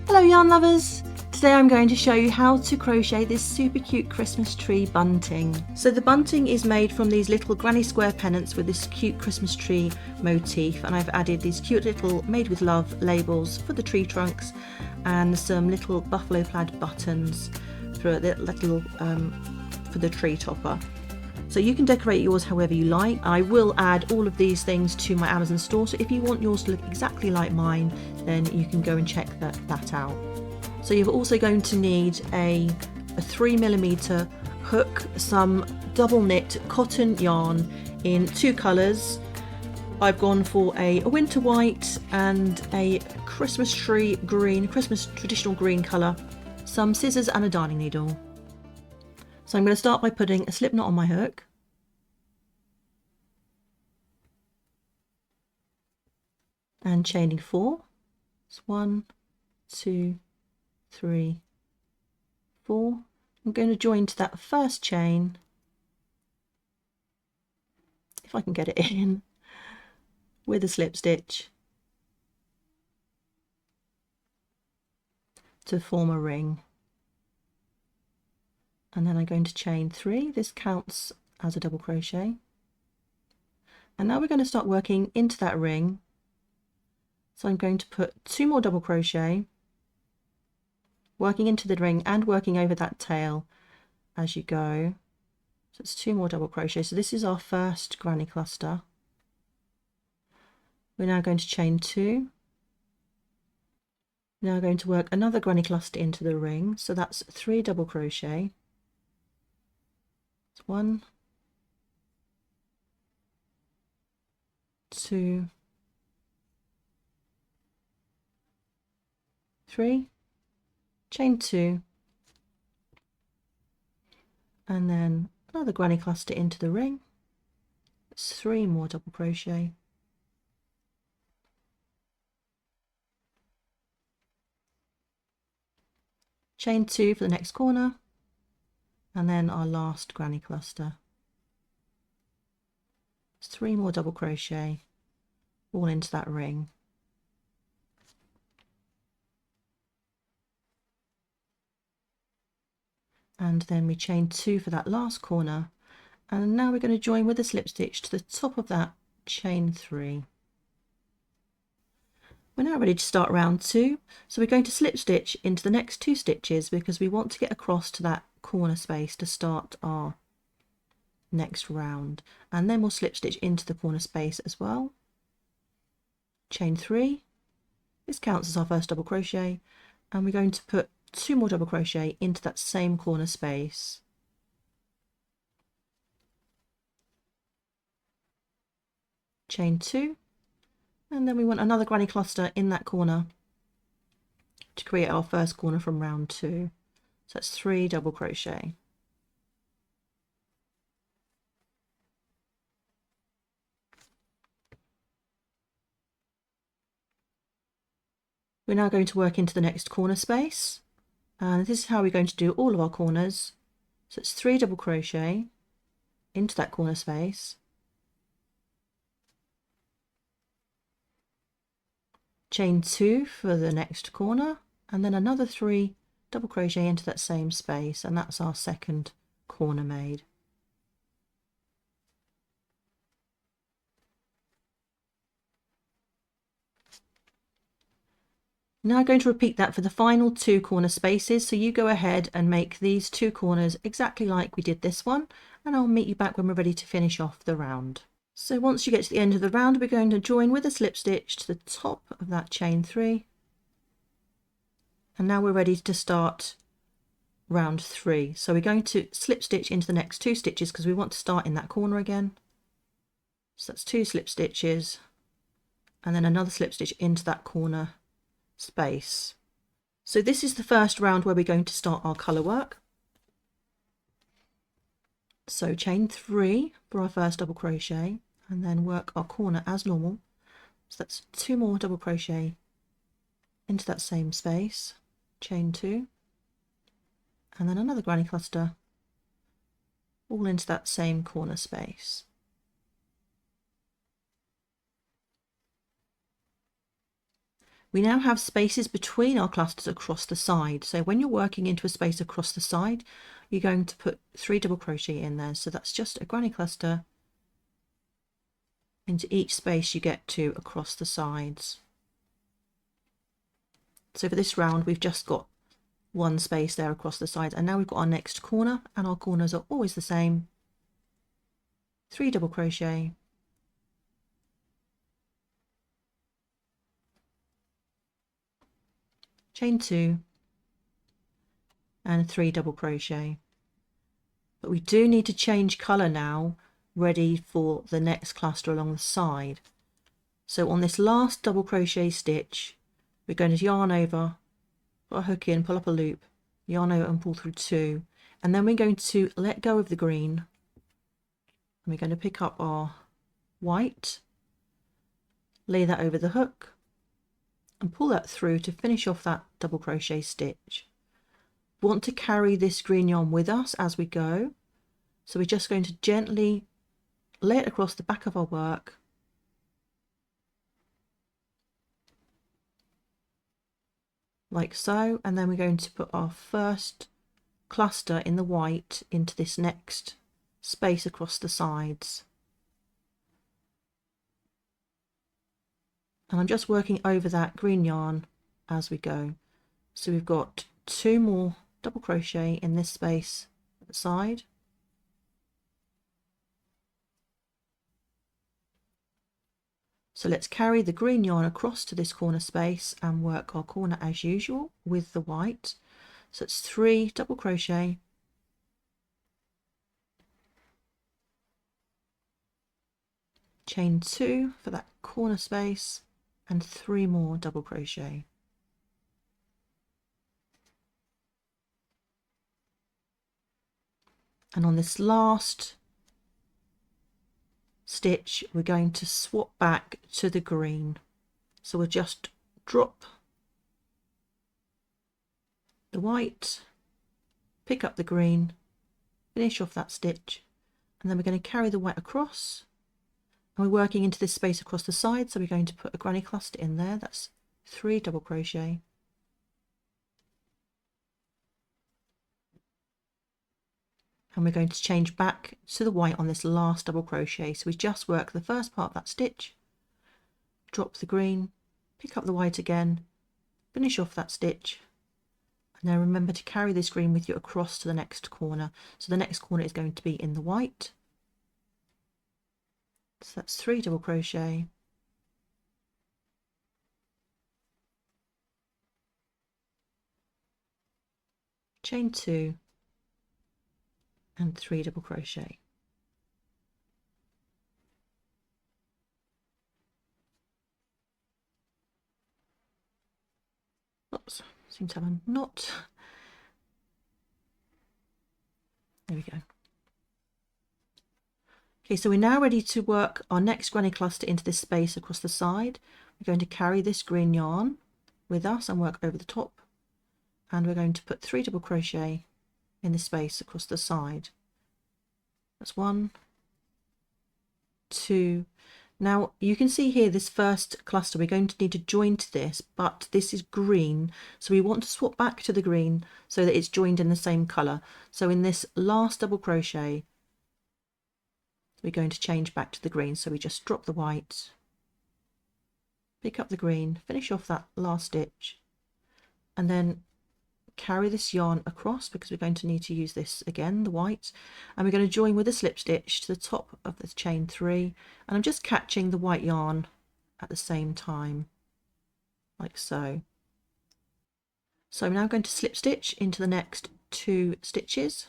Hello yarn lovers! Today I'm going to show you how to crochet this super cute Christmas tree bunting. So the bunting is made from these little granny square pennants with this cute Christmas tree motif, and I've added these cute little made with love labels for the tree trunks and some little buffalo plaid buttons for the little for the tree topper. So you can decorate yours however you like. I will add all of these things to my Amazon store, so if you want yours to look exactly like mine, then you can go and check that out. So you're also going to need a 3mm hook, some double knit cotton yarn in two colours. I've gone for a winter white and a Christmas tree green, Christmas traditional green colour, some scissors and a darning needle. So I'm going to start by putting a slip knot on my hook. And chaining 4. It's 1, 2, 3, 4. I'm going to join to that first chain, if I can get it in, with a slip stitch to form a ring. And then I'm going to chain 3. This counts as a double crochet. And now we're going to start working into that ring. So I'm going to put 2 more double crochet, working into the ring and working over that tail as you go. So it's 2 more double crochet. So this is our first granny cluster. We're now going to chain 2. We're now going to work another granny cluster into the ring. So that's 3 double crochet. It's 1, 2, 3, chain 2, and then another granny cluster into the ring. It's 3 more double crochet. Chain 2 for the next corner, and then our last granny cluster. It's 3 more double crochet, all into that ring. And then we chain 2 for that last corner, and now we're going to join with a slip stitch to the top of that, chain 3. We're now ready to start round 2, so we're going to slip stitch into the next 2 stitches because we want to get across to that corner space to start our next round, and then we'll slip stitch into the corner space as well. Chain 3. This counts as our first double crochet, and we're going to put 2 more double crochet into that same corner space. Chain 2, and then we want another granny cluster in that corner to create our first corner from round 2. So that's 3 double crochet. We're now going to work into the next corner space, and this is how we're going to do all of our corners. So it's 3 double crochet into that corner space, chain 2 for the next corner, and then another 3 double crochet into that same space, and that's our second corner made. Now I'm going to repeat that for the final 2 corner spaces, so you go ahead and make these 2 corners exactly like we did this one, and I'll meet you back when we're ready to finish off the round. So once you get to the end of the round, we're going to join with a slip stitch to the top of that chain 3, and now we're ready to start round 3. So we're going to slip stitch into the next 2 stitches because we want to start in that corner again. So that's 2 slip stitches and then another slip stitch into that corner space. So this is the first round where we're going to start our colour work. So chain 3 for our first double crochet and then work our corner as normal. So that's 2 more double crochet into that same space, chain 2, and then another granny cluster all into that same corner space. We now have spaces between our clusters across the side. So when you're working into a space across the side, you're going to put 3 double crochet in there. So that's just a granny cluster into each space you get to across the sides. So for this round, we've just got one space there across the sides, and now we've got our next corner, and our corners are always the same. 3 double crochet, chain 2, and 3 double crochet. But we do need to change colour now, ready for the next cluster along the side. So on this last double crochet stitch, we're going to yarn over, put a hook in, pull up a loop, yarn over and pull through 2, and then we're going to let go of the green, and we're going to pick up our white, lay that over the hook and pull that through to finish off that double crochet stitch. We want to carry this green yarn with us as we go, so we're just going to gently lay it across the back of our work, like so, and then we're going to put our first cluster in the white into this next space across the sides. And I'm just working over that green yarn as we go. So we've got 2 more double crochet in this space at the side. So let's carry the green yarn across to this corner space and work our corner as usual with the white. So it's 3 double crochet, chain 2 for that corner space, and 3 more double crochet. And on this last stitch, we're going to swap back to the green. So we'll just drop the white, pick up the green, finish off that stitch, and then we're going to carry the white across. And we're working into this space across the side, so we're going to put a granny cluster in there. That's 3 double crochet, and we're going to change back to the white on this last double crochet. So we just work the first part of that stitch, drop the green, pick up the white again, finish off that stitch, and then remember to carry this green with you across to the next corner. So the next corner is going to be in the white. So that's 3 double crochet, chain 2, and 3 double crochet. Oops, seem to have a knot. There we go. Okay, so we're now ready to work our next granny cluster into this space across the side. We're going to carry this green yarn with us and work over the top, and we're going to put 3 double crochet in the space across the side. That's 1, 2. Now you can see here this first cluster, we're going to need to join to this, but this is green, so we want to swap back to the green so that it's joined in the same colour. So in this last double crochet, we're going to change back to the green. So we just drop the white, pick up the green, finish off that last stitch, and then carry this yarn across, because we're going to need to use this again, the white, and we're going to join with a slip stitch to the top of the chain 3, and I'm just catching the white yarn at the same time, like so. So I'm now going to slip stitch into the next 2 stitches,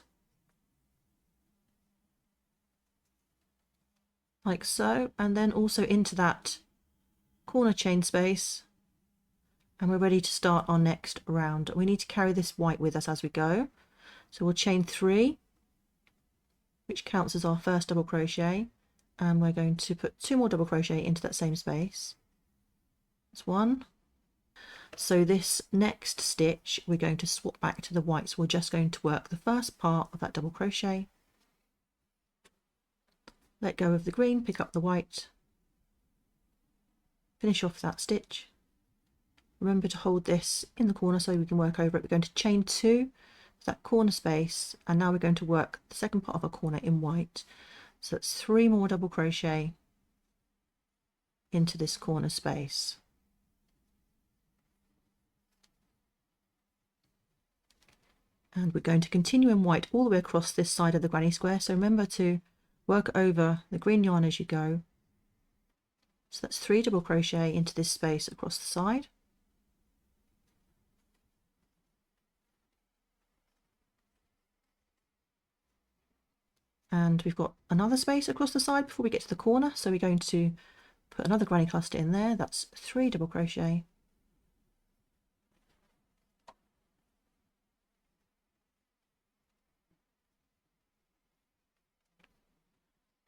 like so, and then also into that corner chain space, and we're ready to start our next round. We need to carry this white with us as we go, so we'll chain 3, which counts as our first double crochet, and we're going to put 2 more double crochet into that same space. That's 1. So this next stitch we're going to swap back to the white, so we're just going to work the first part of that double crochet, let go of the green, pick up the white, finish off that stitch, Remember to hold this in the corner so we can work over it. We're going to chain 2 to that corner space, and now we're going to work the second part of our corner in white. So it's 3 more double crochet into this corner space. And we're going to continue in white all the way across this side of the granny square. So remember to work over the green yarn as you go. So that's 3 double crochet into this space across the side. And we've got another space across the side before we get to the corner, so we're going to put another granny cluster in there. That's 3 double crochet,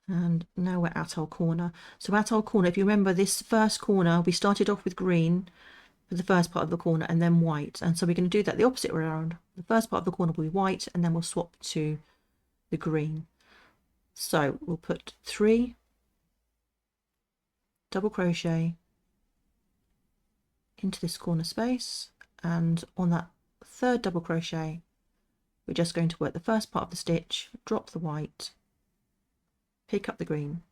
and now we're at our corner. So at our corner, if you remember this first corner, we started off with green for the first part of the corner and then white, and so we're going to do that the opposite way around. The first part of the corner will be white, and then we'll swap to the green. So we'll put 3 double crochet into this corner space, and on that 3rd double crochet we're just going to work the first part of the stitch, drop the white, pick up the green,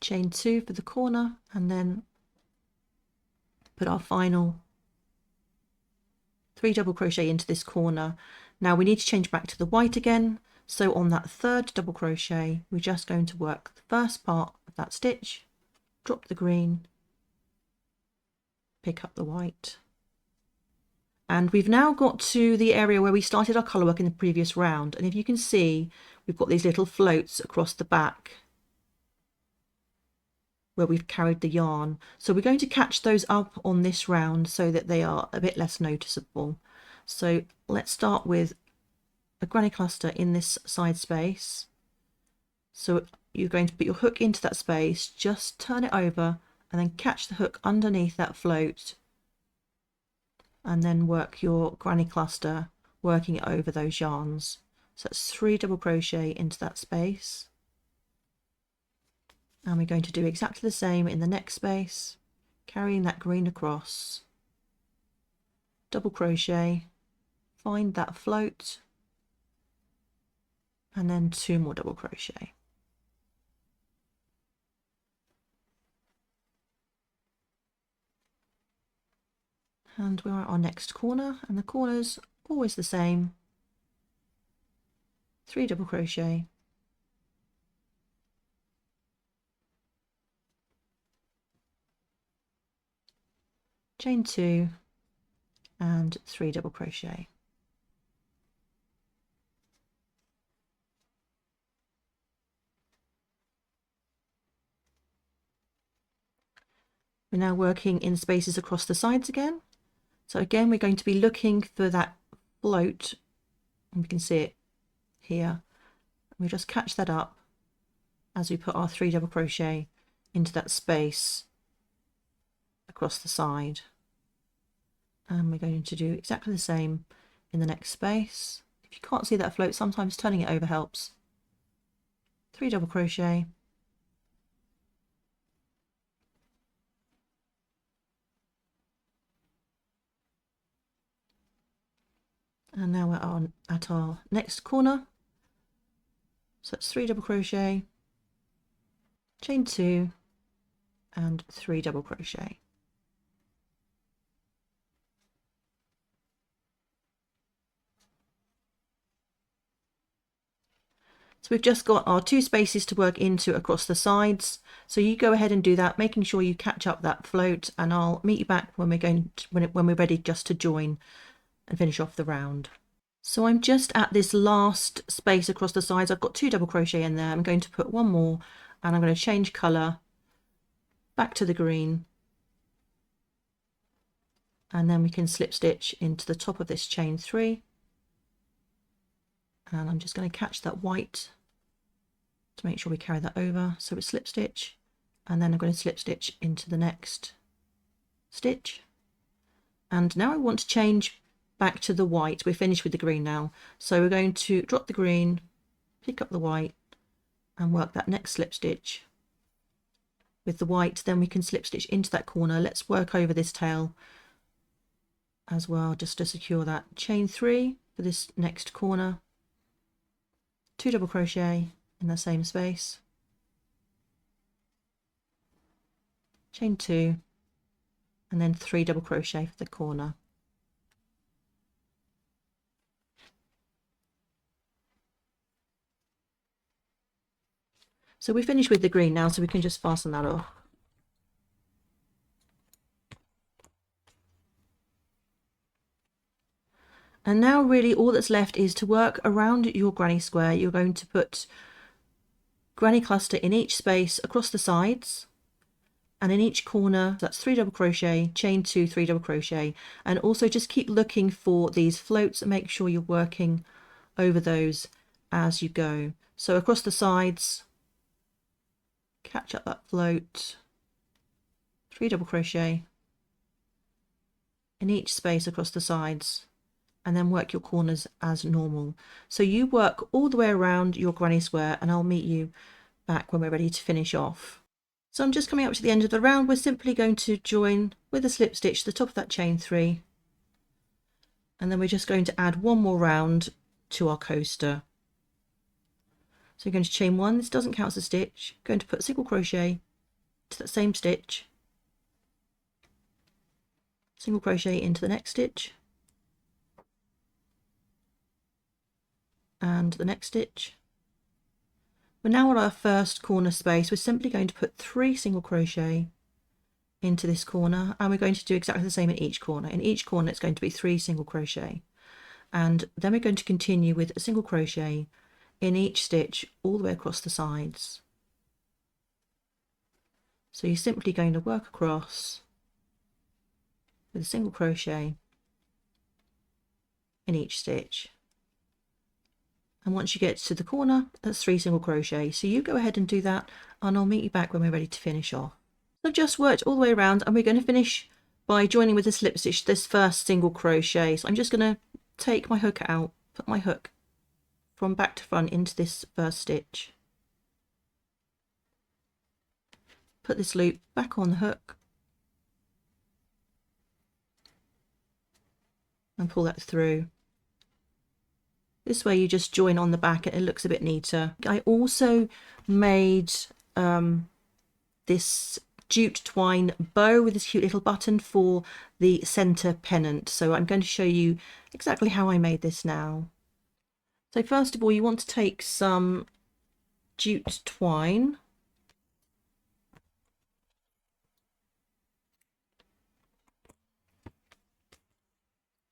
chain 2 for the corner, and then put our final 3 double crochet into this corner. Now we need to change back to the white again, so on that 3rd double crochet we're just going to work the first part of that stitch, drop the green, pick up the white. And we've now got to the area where we started our colour work in the previous round, and if you can see, we've got these little floats across the back where we've carried the yarn. So we're going to catch those up on this round so that they are a bit less noticeable. So let's start with a granny cluster in this side space. So you're going to put your hook into that space, just turn it over and then catch the hook underneath that float, and then work your granny cluster, working it over those yarns. So that's 3 double crochet into that space, and we're going to do exactly the same in the next space, carrying that green across, double crochet, find that float, and then 2 more double crochet. And we're at our next corner, and the corner's always the same, 3 double crochet, chain 2 and 3 double crochet. We're now working in spaces across the sides again. So again, we're going to be looking for that float, and we can see it here. We just catch that up as we put our 3 double crochet into that space across the side. And we're going to do exactly the same in the next space. If you can't see that float, sometimes turning it over helps. 3 double crochet, and now we're at our next corner. So it's 3 double crochet, chain 2 and 3 double crochet. So we've just got our 2 spaces to work into across the sides. So you go ahead and do that, making sure you catch up that float, and I'll meet you back when we're ready just to join and finish off the round. So I'm just at this last space across the sides. I've got 2 double crochet in there. I'm going to put 1 more, and I'm going to change colour back to the green, and then we can slip stitch into the top of this chain 3, and I'm just going to catch that white to make sure we carry that over. So it's slip stitch, and then I'm going to slip stitch into the next stitch. And now I want to change back to the white. We're finished with the green now, so we're going to drop the green, pick up the white, and work that next slip stitch with the white, then we can slip stitch into that corner. Let's work over this tail as well, just to secure that. Chain 3 for this next corner, 2 double crochet in the same space, chain 2, and then 3 double crochet for the corner. So we're finished with the green now, so we can just fasten that off. And now really all that's left is to work around your granny square. You're going to put granny cluster in each space across the sides, and in each corner. That's 3 double crochet, chain 2, 3 double crochet, and also just keep looking for these floats and make sure you're working over those as you go. So across the sides, catch up that float, 3 double crochet in each space across the sides, and then work your corners as normal. So you work all the way around your granny square, and I'll meet you back when we're ready to finish off. So I'm just coming up to the end of the round. We're simply going to join with a slip stitch the top of that chain 3, and then we're just going to add one more round to our coaster. So you're going to chain 1, this doesn't count as a stitch, going to put single crochet to that same stitch, single crochet into the next stitch, and the next stitch. We're now at our first corner space. We're simply going to put 3 single crochet into this corner, and we're going to do exactly the same in each corner. In each corner it's going to be 3 single crochet, and then we're going to continue with a single crochet in each stitch all the way across the sides. So you're simply going to work across with a single crochet in each stitch, and once you get to the corner, that's 3 single crochet. So you go ahead and do that, and I'll meet you back when we're ready to finish off. So I've just worked all the way around, and we're going to finish by joining with a slip stitch this first single crochet. So I'm just going to take my hook out, put my hook from back to front into this first stitch, put this loop back on the hook, and pull that through. This way you just join on the back and it looks a bit neater. I also made this jute twine bow with this cute little button for the center pennant. So I'm going to show you exactly how I made this now. So first of all, you want to take some jute twine,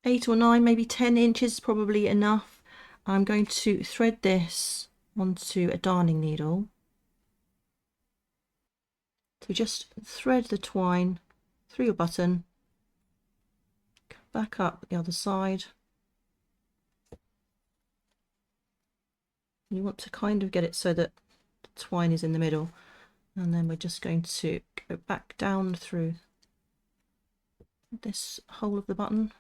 eight or 9, maybe 10 inches probably enough. I'm going to thread this onto a darning needle. So just thread the twine through your button, back up the other side. You want to kind of get it so that the twine is in the middle, and then we're just going to go back down through this hole of the button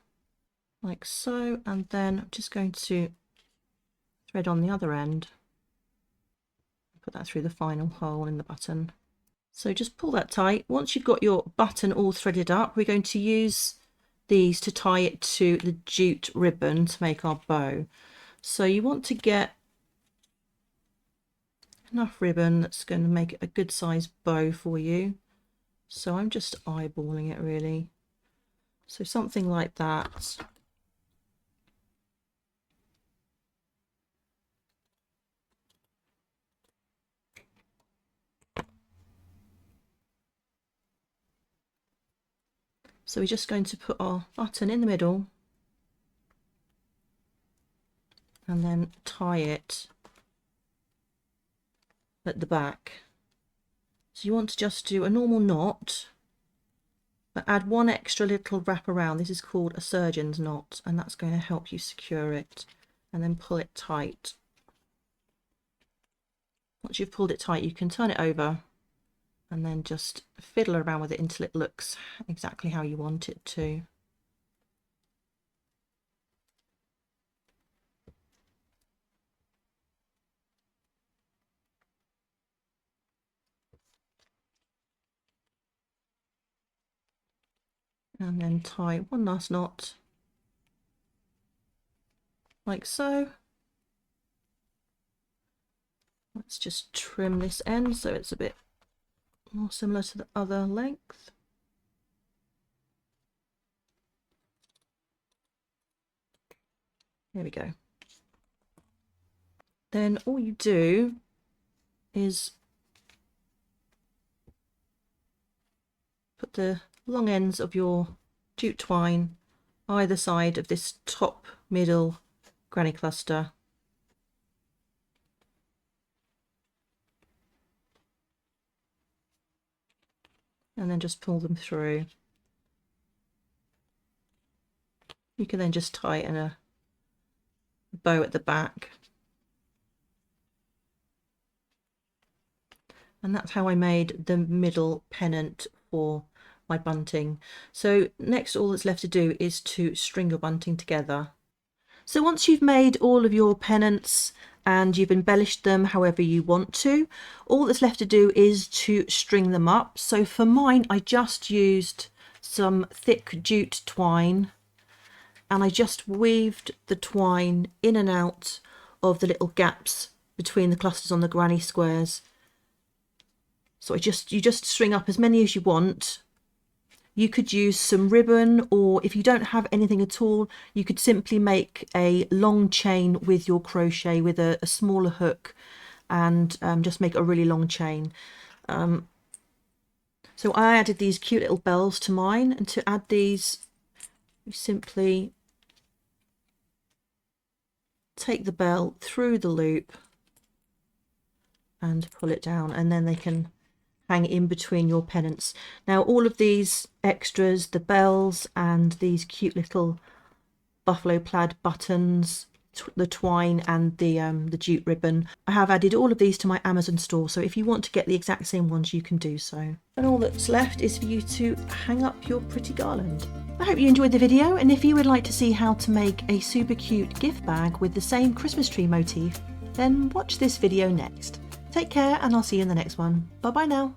like so, and then I'm just going to thread on the other end, put that through the final hole in the button. So just pull that tight. Once you've got your button all threaded up, we're going to use these to tie it to the jute ribbon to make our bow. So you want to get enough ribbon that's going to make it a good size bow for you. So I'm just eyeballing it really. So something like that. So we're just going to put our button in the middle and then tie it at the back. So you want to just do a normal knot, but add one extra little wrap around. This is called a surgeon's knot, and that's going to help you secure it, and then pull it tight. Once you've pulled it tight, you can turn it over and then just fiddle around with it until it looks exactly how you want it to. and then tie one last knot like so. Let's just trim this end so it's a bit more similar to the other length. There we go. Then all you do is put the long ends of your jute twine either side of this top middle granny cluster, and then just pull them through. You can then just tie it in a bow at the back. And that's how I made the middle pennant for my bunting. So next, all that's left to do is to string your bunting together. So once you've made all of your pennants and you've embellished them however you want to, all that's left to do is to string them up. So for mine, I just used some thick jute twine, and I just weaved the twine in and out of the little gaps between the clusters on the granny squares. So you just string up as many as you want. You could use some ribbon, or if you don't have anything at all, you could simply make a long chain with your crochet with a smaller hook, and just make a really long chain. So I added these cute little bells to mine, and to add these, you simply take the bell through the loop and pull it down, and then they can hang in between your pennants. Now all of these extras, the bells and these cute little buffalo plaid buttons, the twine and the jute ribbon, I have added all of these to my Amazon store, so if you want to get the exact same ones, you can do so. And all that's left is for you to hang up your pretty garland. I hope you enjoyed the video, and if you would like to see how to make a super cute gift bag with the same Christmas tree motif, then watch this video next. Take care, and I'll see you in the next one. Bye bye now.